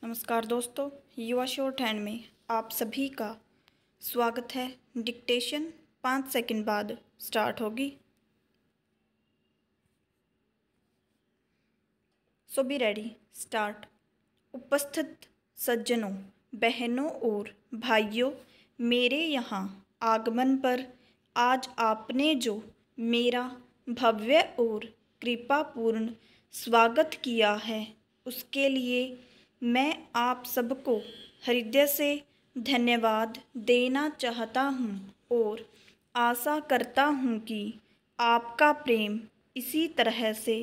नमस्कार दोस्तों, युवा शॉर्ट हैंड में आप सभी का स्वागत है। डिक्टेशन 5 सेकंड बाद स्टार्ट होगी। सो बी रेडी, स्टार्ट। उपस्थित सज्जनों, बहनों और भाइयों, मेरे यहाँ आगमन पर आज आपने जो मेरा भव्य और कृपापूर्ण स्वागत किया है, उसके लिए मैं आप सबको हृदय से धन्यवाद देना चाहता हूँ और आशा करता हूँ कि आपका प्रेम इसी तरह से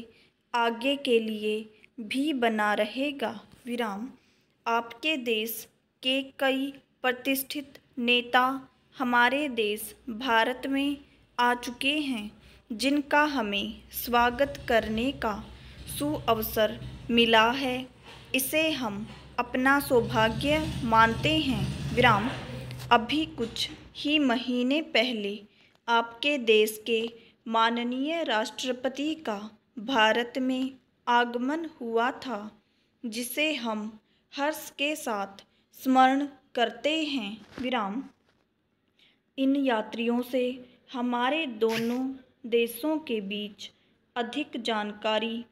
आगे के लिए भी बना रहेगा। विराम। आपके देश के कई प्रतिष्ठित नेता हमारे देश भारत में आ चुके हैं, जिनका हमें स्वागत करने का सुअवसर मिला है। इसे हम अपना सौभाग्य मानते हैं। विराम। अभी कुछ ही महीने पहले आपके देश के माननीय राष्ट्रपति का भारत में आगमन हुआ था, जिसे हम हर्ष के साथ स्मरण करते हैं। विराम। इन यात्रियों से हमारे दोनों देशों के बीच अधिक जानकारी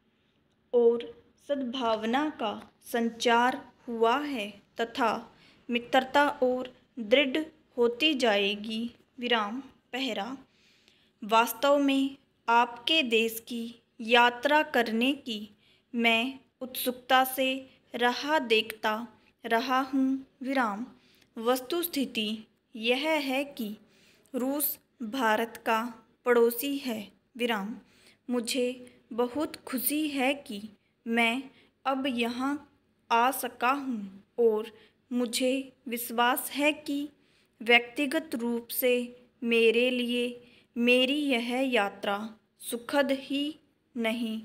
और सद्भावना का संचार हुआ है तथा मित्रता और दृढ़ होती जाएगी। विराम। पहरा। वास्तव में आपके देश की यात्रा करने की मैं उत्सुकता से राह देखता रहा हूँ। विराम। वस्तुस्थिति यह है कि रूस भारत का पड़ोसी है। विराम। मुझे बहुत खुशी है कि मैं अब यहाँ आ सका हूँ और मुझे विश्वास है कि व्यक्तिगत रूप से मेरे लिए मेरी यह यात्रा सुखद ही नहीं,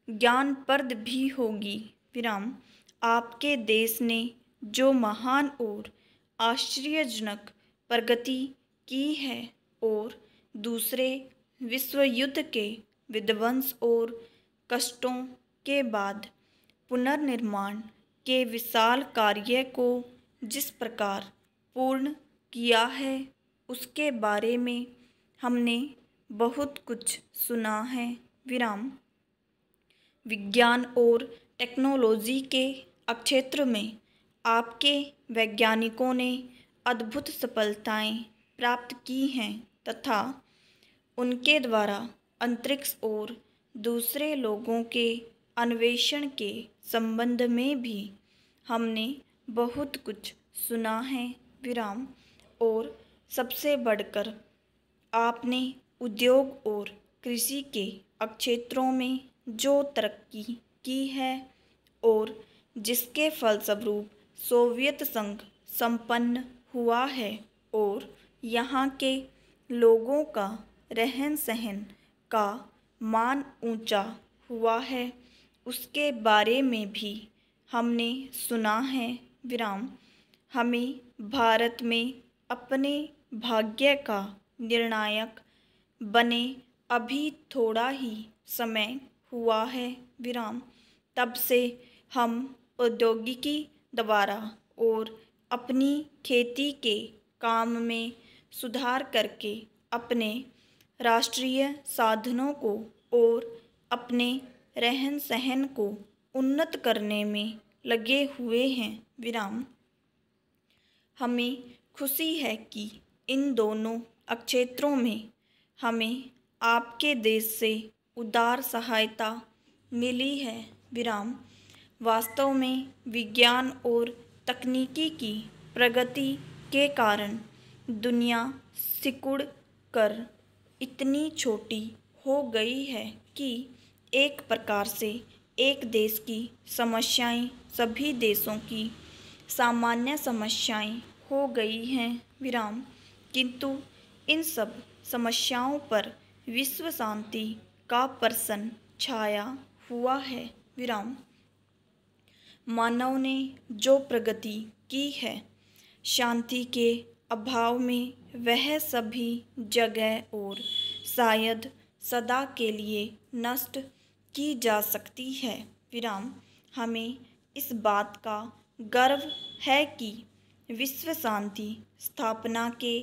ज्ञानप्रद भी होगी। विराम। आपके देश ने जो महान और आश्चर्यजनक प्रगति की है और दूसरे विश्व युद्ध के विध्वंस और कष्टों के बाद पुनर्निर्माण के विशाल कार्य को जिस प्रकार पूर्ण किया है, उसके बारे में हमने बहुत कुछ सुना है। विराम। विज्ञान और टेक्नोलॉजी के क्षेत्र में आपके वैज्ञानिकों ने अद्भुत सफलताएं प्राप्त की हैं तथा उनके द्वारा अंतरिक्ष और दूसरे लोगों के अन्वेषण के संबंध में भी हमने बहुत कुछ सुना है। विराम। और सबसे बढ़कर आपने उद्योग और कृषि के क्षेत्रों में जो तरक्की की है और जिसके फलस्वरूप सोवियत संघ संपन्न हुआ है और यहाँ के लोगों का रहन सहन का मान ऊंचा हुआ है, उसके बारे में भी हमने सुना है। विराम। हमें भारत में अपने भाग्य का निर्णायक बने अभी थोड़ा ही समय हुआ है। विराम। तब से हम प्रौद्योगिकी द्वारा और अपनी खेती के काम में सुधार करके अपने राष्ट्रीय साधनों को और अपने रहन सहन को उन्नत करने में लगे हुए हैं। विराम। हमें खुशी है कि इन दोनों क्षेत्रों में हमें आपके देश से उदार सहायता मिली है। विराम। वास्तव में विज्ञान और तकनीकी की प्रगति के कारण दुनिया सिकुड़ कर इतनी छोटी हो गई है कि एक प्रकार से एक देश की समस्याएं सभी देशों की सामान्य समस्याएं हो गई हैं। विराम। किंतु इन सब समस्याओं पर विश्व शांति का प्रश्न छाया हुआ है। विराम। मानव ने जो प्रगति की है, शांति के अभाव में वह सभी जगह और शायद सदा के लिए नष्ट की जा सकती है। विराम। हमें इस बात का गर्व है कि विश्व शांति स्थापना के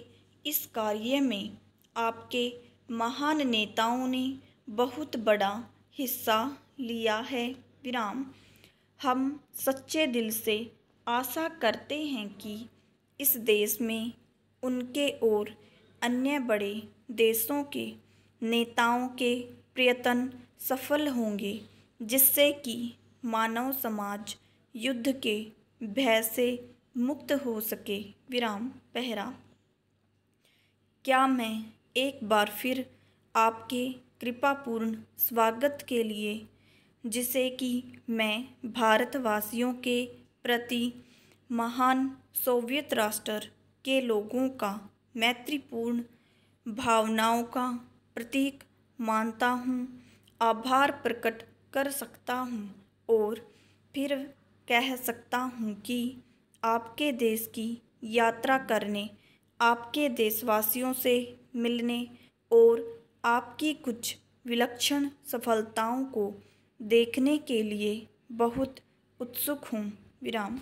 इस कार्य में आपके महान नेताओं ने बहुत बड़ा हिस्सा लिया है। विराम। हम सच्चे दिल से आशा करते हैं कि इस देश में उनके और अन्य बड़े देशों के नेताओं के प्रयत्न सफल होंगे, जिससे कि मानव समाज युद्ध के भय से मुक्त हो सके। विराम। पहरा। क्या मैं एक बार फिर आपके कृपापूर्ण स्वागत के लिए, जिसे कि मैं भारतवासियों के प्रति महान सोवियत राष्ट्र के लोगों का मैत्रीपूर्ण भावनाओं का प्रतीक मानता हूँ, आभार प्रकट कर सकता हूँ और फिर कह सकता हूँ कि आपके देश की यात्रा करने, आपके देशवासियों से मिलने और आपकी कुछ विलक्षण सफलताओं को देखने के लिए बहुत उत्सुक हूँ। विराम।